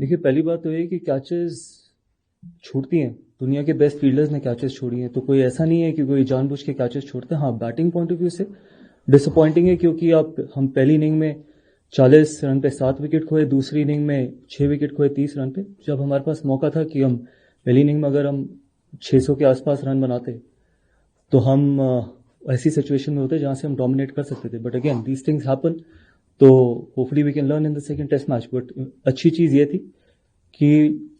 देखिए, पहली बात तो ये कि कैचेस छूटती हैं, दुनिया के बेस्ट फील्डर्स ने कैचेस छोड़ी हैं, तो कोई ऐसा नहीं है कि कोई जानबूझ के कैचेस छोड़ते हैं। हाँ, बैटिंग पॉइंट ऑफ व्यू से डिसअपॉइंटिंग है, क्योंकि हम पहली इनिंग में 40 रन पे 7 विकेट खोए, दूसरी इनिंग में 6 विकेट खोए 30 रन पे, जब हमारे पास मौका था कि हम पहली इनिंग में अगर हम 600 के आसपास रन बनाते तो हम ऐसी सिचुएशन में होते जहां से हम डोमिनेट कर सकते थे। But again these things happen, तो hopefully we can learn in the second test match. But अच्छी चीज़ ये थी कि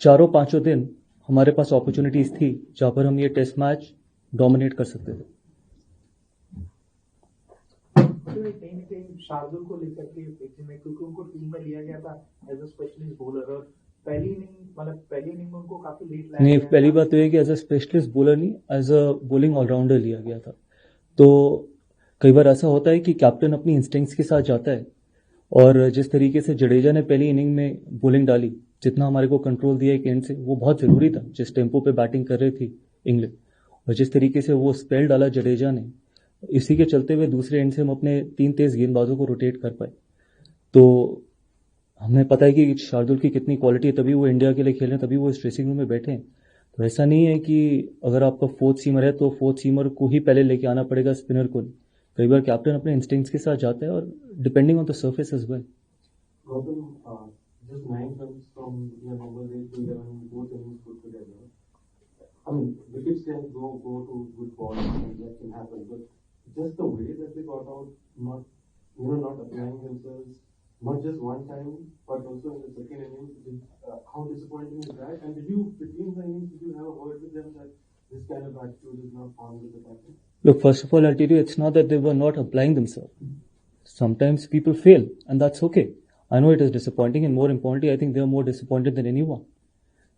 चारों पांचों दिन हमारे पास अपॉर्चुनिटीज थी जहां पर हम ये टेस्ट मैच डोमिनेट कर सकते थे। शार्दुल को लेकर के क्योंकि उनको टीम में लिया गया था एज अ स्पेशलिस्ट बॉलर, और पहली इनिंग में उनको काफी लेट लाया नहीं, गया पहली था। बात तो ये कि एज अ स्पेशलिस्ट बॉलर नहीं, एज अ बॉलिंग ऑलराउंडर लिया गया था। तो कई बार ऐसा होता है कि कैप्टन अपनी इंस्टिंक्ट्स के साथ जाता है, और जिस तरीके से जडेजा ने पहली इनिंग में बॉलिंग डाली, जितना हमारे को कंट्रोल दिया एक एंड से, वो बहुत जरूरी था जिस टेम्पो पे बैटिंग कर रही थी इंग्लैंड। और जिस तरीके से वो स्पेल डाला जडेजा ने, इसी के चलते हुए दूसरे एंड से हम अपने 3 तेज गेंदबाजों को रोटेट कर पाए। तो हमें पता है कि शार्दुल की कितनी क्वालिटी है, तभी वो इंडिया के लिए खेल रहे हैं, तभी वो इस ड्रेसिंग रूम में बैठे हैं। तो ऐसा नहीं है कि अगर आपका फोर्थ सीमर है तो फोर्थ सीमर को ही पहले लेके आना पड़ेगा, स्पिनर को नहीं। कई बार कैप्टन अपने इंस्टिंक्ट्स के साथ जाता है, और depending on the surface as well. Just 9 runs from your number 8 to 11, both innings put together. I mean, wickets can go to good ball, and that can happen. But just the way that they got out, not applying themselves, not just one time, but also in the second inning. How disappointing is that? And between the innings, did you have a word with them that this kind of attitude is not found with the captain? Look, first of all, I'll tell you, it's not that they were not applying themselves. Sometimes people fail, and that's okay. I know it is disappointing, and more importantly, I think they are more disappointed than anyone,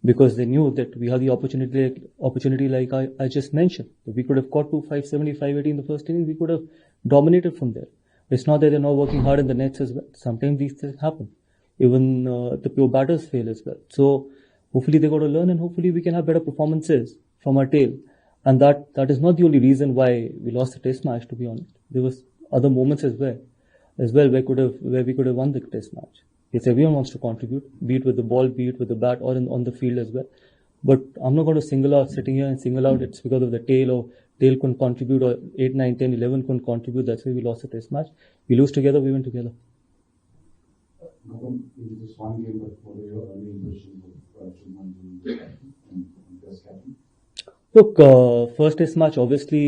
because they knew that we had the opportunity like I just mentioned. We could have caught 270, 580 in the first inning. We could have dominated from there. It's not that they're not working hard in the nets as well. Sometimes these things happen. Even the pure batters fail as well. So hopefully they got to learn, and hopefully we can have better performances from our tail. And that is not the only reason why we lost the test match, to be honest. There was other moments as well where we could have won the test match. Yes, everyone wants to contribute, be it with the ball, be it with the bat, or on the field as well. But I'm not going to sitting here and single out it's because of the tail, or tail couldn't contribute, or 8, 9, 10, 11 couldn't contribute. That's why we lost the test match. We lose together, we win together. Just one game, but what are your early impressions of Shubman and Test captain? Look, first test match, obviously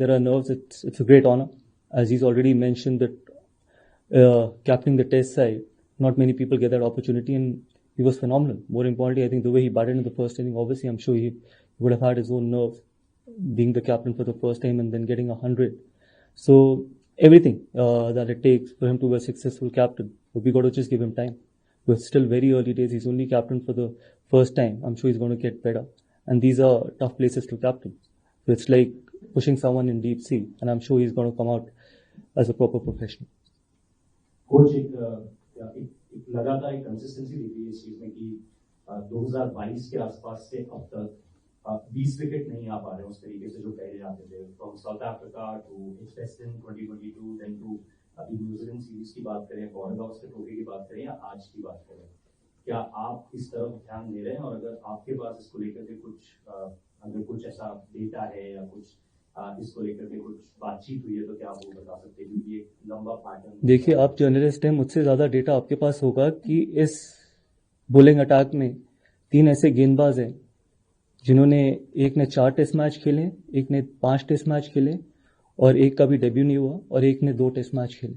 there are nerves. It's a great honor, as he's already mentioned that captaining the test side, not many people get that opportunity, and he was phenomenal. More importantly, I think the way he batted in the first inning, obviously I'm sure he would have had his own nerves, being the captain for the first time and then getting 100. So everything that it takes for him to be a successful captain, but we got to just give him time. We're still very early days. He's only captain for the first time. I'm sure he's going to get better, and these are tough places to captain. So it's like pushing someone in deep sea, and I'm sure he's going to come out as a proper professional. Coach एक लगातार एक consistency दिख रही है इस चीज में कि 2022 के आसपास से अब तक 20 विकेट नहीं आ पा रहे उस तरीके से जो पहले आते थे, from South Africa to test in 2022, then to New Zealand series की बात करें, बॉर्डर गवास्कर ट्रॉफी की बात करें, या आज की बात करें, क्या आप इस तरफ ध्यान दे रहे हैं? और अगर आपके पास इसको लेकर के कुछ ऐसा डेटा है या कुछ इसको लेकर के कुछ बातचीत हुई है तो क्या आप वो बता सकते हैं? क्योंकि एक लंबा पैटर्न। देखिए, आप जर्नलिस्ट हैं, मुझसे ज्यादा डेटा आपके पास होगा कि इस बॉलिंग अटैक में 3 ऐसे गेंदबाज हैं जिन्होंने, एक ने 4 टेस्ट मैच खेले, एक ने 5 टेस्ट मैच खेले, और एक का भी डेब्यू नहीं हुआ, और एक ने 2 टेस्ट मैच खेले।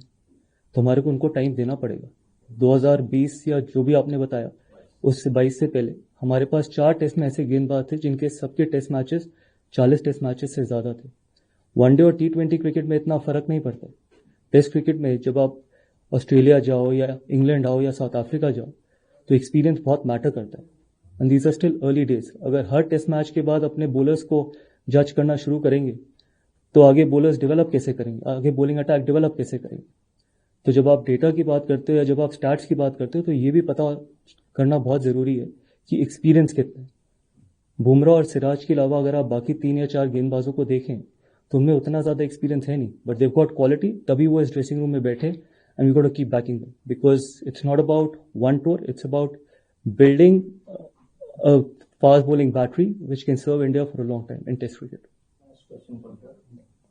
तो हमारे को उनको टाइम देना पड़ेगा। 2020 या जो भी आपने बताया उससे 22 से पहले हमारे पास 4 टेस्ट में ऐसे गेंदबाज थे जिनके सबके टेस्ट मैचेस 40 टेस्ट मैचेस से ज्यादा थे। वनडे और T20 क्रिकेट में इतना फर्क नहीं पड़ता। टेस्ट क्रिकेट में जब आप ऑस्ट्रेलिया जाओ या इंग्लैंड आओ या साउथ अफ्रीका जाओ तो एक्सपीरियंस बहुत मैटर करता है, and these are still early days. अगर हर टेस्ट मैच के बाद अपने बॉलर्स को जज करना शुरू करेंगे तो आगे बॉलर्स डेवलप कैसे करेंगे, आगे बॉलिंग अटैक डेवलप कैसे करेंगे? तो जब आप डेटा की बात करते हो या जब आप स्टैट्स की बात करते हो तो ये भी पता करना बहुत जरूरी है कि एक्सपीरियंस कितना है। बुमराह और सिराज के अलावा अगर आप बाकी 3 या 4 गेंदबाजों को देखें तो उनमें उतना ज्यादा एक्सपीरियंस है नहीं, बट देव गॉट क्वालिटी, तभी वो इस ड्रेसिंग रूम में बैठे, and we got to keep backing them, because it's not about one tour, it's about building a fast bowling battery which can serve India for a long time in Test cricket.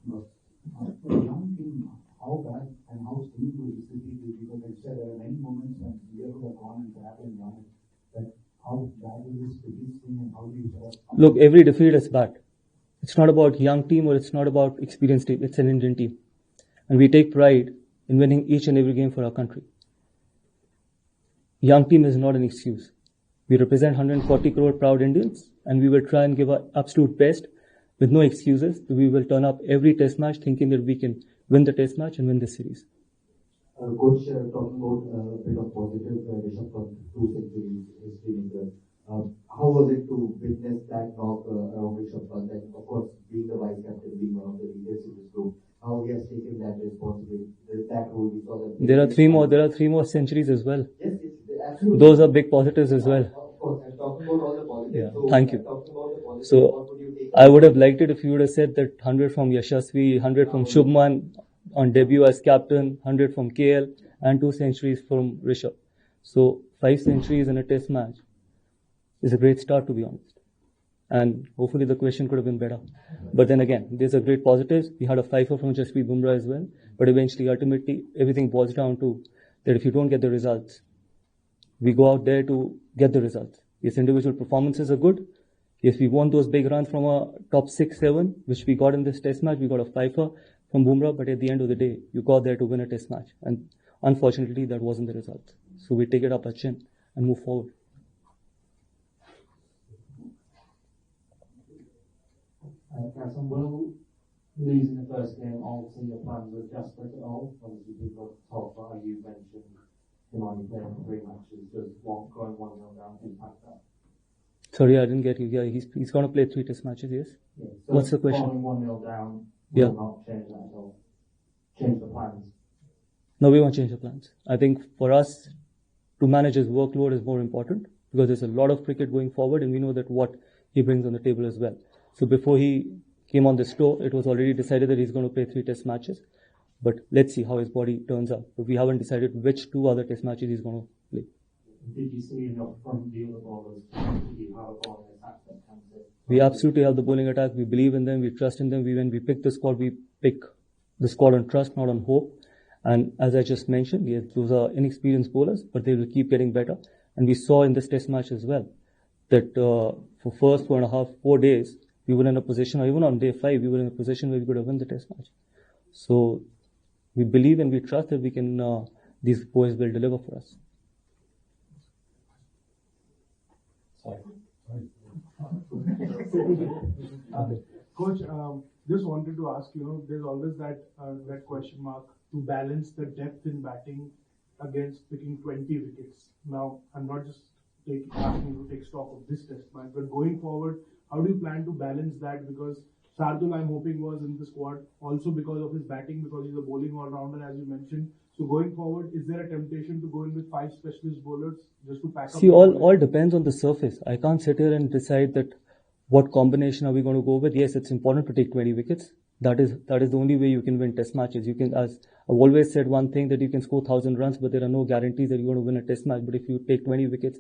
For a young team, how bad and how steep will this be? Because like I said, there are many moments when India could have gone and grabbed and won it. But how bad will this British team and how do you sort of... Look, every defeat is bad. It's not about young team or it's not about experienced team. It's an Indian team. And we take pride in winning each and every game for our country. Young team is not an excuse. We represent 140 crore proud Indians and we will try and give our absolute best with no excuses. We will turn up every test match thinking that we can win the test match and win the series. Coach, talking about a bit of positive, Rishabh Pant, 2 centuries, history maker. How was it to witness that knock around Rishabh Pant? And of course, being the vice captain, being one of the leaders in this group, how he has taken that responsibility, that role we saw that. There are three more centuries as well. Yes, absolutely. Those are big positives as well. Of course, I'm talking about all the positives. Yeah, So, thank you. Talking about the positives, So, what would you take? I would have liked it if you would have said that 100 from Yashasvi, 100 from Shubman on debut as captain, 100 from KL, and 2 centuries from Rishabh. So 5 centuries in a test match is a great start, to be honest. And hopefully the question could have been better. But then again, there's a great positives. We had a 5-er from Jasprit Bumrah as well. But eventually, ultimately, everything boils down to that if you don't get the results, we go out there to get the results. Yes, individual performances are good. Yes, we won those big runs from a top 6-7, which we got in this test match. We got a 5-er from Bumrah, but at the end of the day, you got there to win a test match. And unfortunately, that wasn't the result. So we take it up our chin and move forward. Will losing the first game alter your plans with Jasper at all? Obviously, people talk about how you mentioned him only playing 3 matches. Does going 1-0 down impact that? Sorry, I didn't get you. Yeah, he's going to play 3 test matches, yes? Yeah. So What's the question? Going 1-0 down Yeah. will not change that at all. Change the plans. No, we won't change the plans. I think for us, to manage his workload is more important because there's a lot of cricket going forward and we know that what he brings on the table as well. So before he came on this tour, it was already decided that he's going to play 3 test matches. But let's see how his body turns out. But we haven't decided which 2 other test matches he's going to play. Did you see enough from the other bowlers? Did you have a bowling attack that can say? We absolutely have the bowling attack. We believe in them. We trust in them. When we pick the squad, we pick the squad on trust, not on hope. And as I just mentioned, yes, those are inexperienced bowlers, but they will keep getting better. And we saw in this test match as well that for first 4 days, we were in a position, or even on day 5, we were in a position where we could have won the test match. So we believe and we trust that we can, these boys will deliver for us. Coach, just wanted to ask, there's always that question mark to balance the depth in batting against picking 20 wickets. Now, I'm not just asking you to take stock of this test match, but going forward, how do you plan to balance that? Because Shardul, I'm hoping, was in the squad also because of his batting, because he's a bowling all-rounder, as you mentioned. So going forward, is there a temptation to go in with 5 specialist bowlers just to pack up? See, all depends on the surface. I can't sit here and decide that what combination are we going to go with. Yes, it's important to take 20 wickets. That is the only way you can win test matches. You can, as I've always said one thing, that you can score 1,000 runs, but there are no guarantees that you're going to win a test match. But if you take 20 wickets,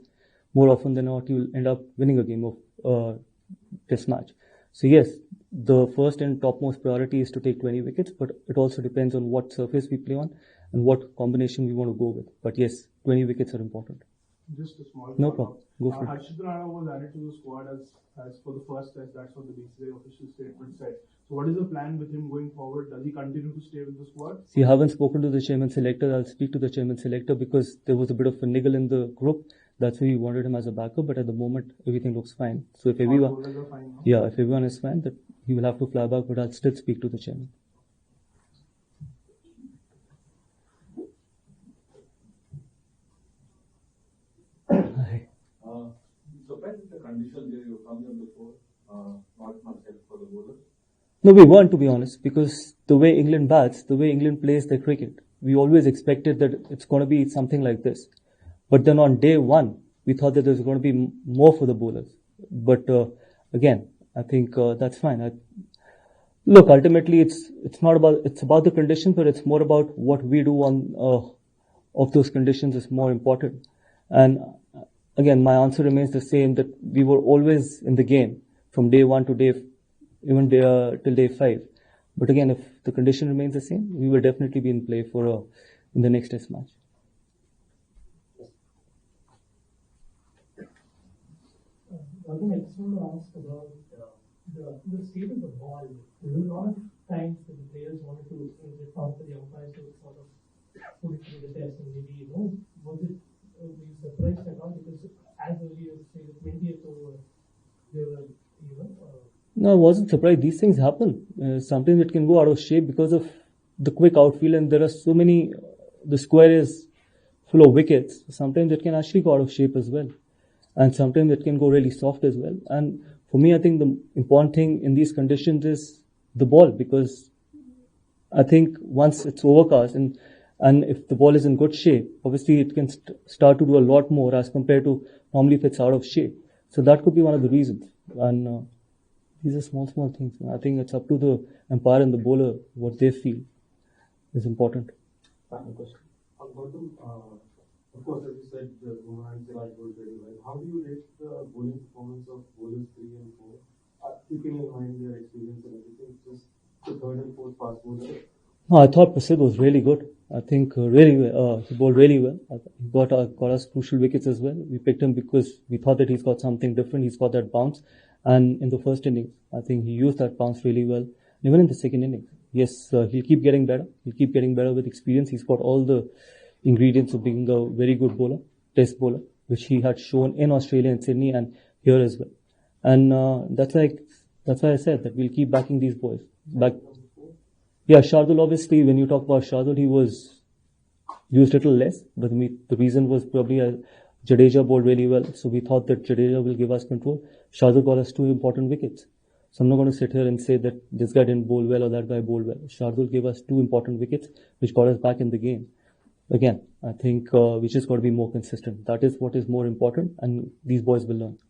more often than not, you'll end up winning a game of test match. So yes, the first and topmost priority is to take 20 wickets, but it also depends on what surface we play on and what combination we want to go with. But yes, 20 wickets are important. Just a small No problem. Go for it. Harshit Rana was added to the squad as for the first test. That's what the BCCI official statement said. So what is the plan with him going forward? Does he continue to stay with the squad? See, I haven't spoken to the chairman selector. I'll speak to the chairman selector because there was a bit of a niggle in the group. That's why we wanted him as a backup, but at the moment, everything looks fine. So if everyone, All bowlers are fine now? yeah, if everyone is fine, that he will have to fly back, but I'll still speak to the chairman. Surprised with the conditions where you come there before, not much help for the bowlers. No, we weren't, to be honest, because the way England bats, the way England plays their cricket, we always expected that it's going to be something like this. But then on day 1, we thought that there's going to be more for the bowlers. But again, I think that's fine. Look, ultimately, it's about the conditions, but it's more about what we do on of those conditions is more important. And again, my answer remains the same, that we were always in the game from day one to till day 5. But again, if the condition remains the same, we will definitely be in play in the next test match. One thing I just want to ask about the state of the ball. There were a lot of times that the players wanted to talk to the umpires to sort of put it through the test, and maybe, was it were you surprised at all? Because as early as say the 20th over, they were, No, I wasn't surprised. These things happen. Sometimes it can go out of shape because of the quick outfield, and there are so many. The square is full of wickets. Sometimes it can actually go out of shape as well, and sometimes it can go really soft as well. And for me, I think the important thing in these conditions is the ball, because I think once it's overcast and if the ball is in good shape, obviously it can start to do a lot more as compared to normally if it's out of shape. So that could be one of the reasons. And these are small things. I think it's up to the umpire and the bowler what they feel is important. Final question. Gautam, of course, as you said, Umar and Siraj bowled very well. How do you rate the bowling performance of bowlers 3 and 4? Keeping in mind their experience and everything, just the third and fourth fast bowler. No, I thought Prasidh was really good. I think really well. He bowled really well. He got us crucial wickets as well. We picked him because we thought that he's got something different. He's got that bounce. And in the first innings, I think he used that bounce really well. Even in the second innings, yes, he'll keep getting better. He'll keep getting better with experience. He's got all the ingredients of being a very good bowler, test bowler, which he had shown in Australia and Sydney and here as well. And that's why I said that we'll keep backing these boys. Yeah, Shardul, obviously, when you talk about Shardul, he was used a little less, but the reason was probably Jadeja bowled really well, so we thought that Jadeja will give us control. Shardul got us 2 important wickets. So I'm not going to sit here and say that this guy didn't bowl well or that guy bowled well. Shardul gave us 2 important wickets, which got us back in the game. Again, I think we just got to be more consistent. That is what is more important, and these boys will learn.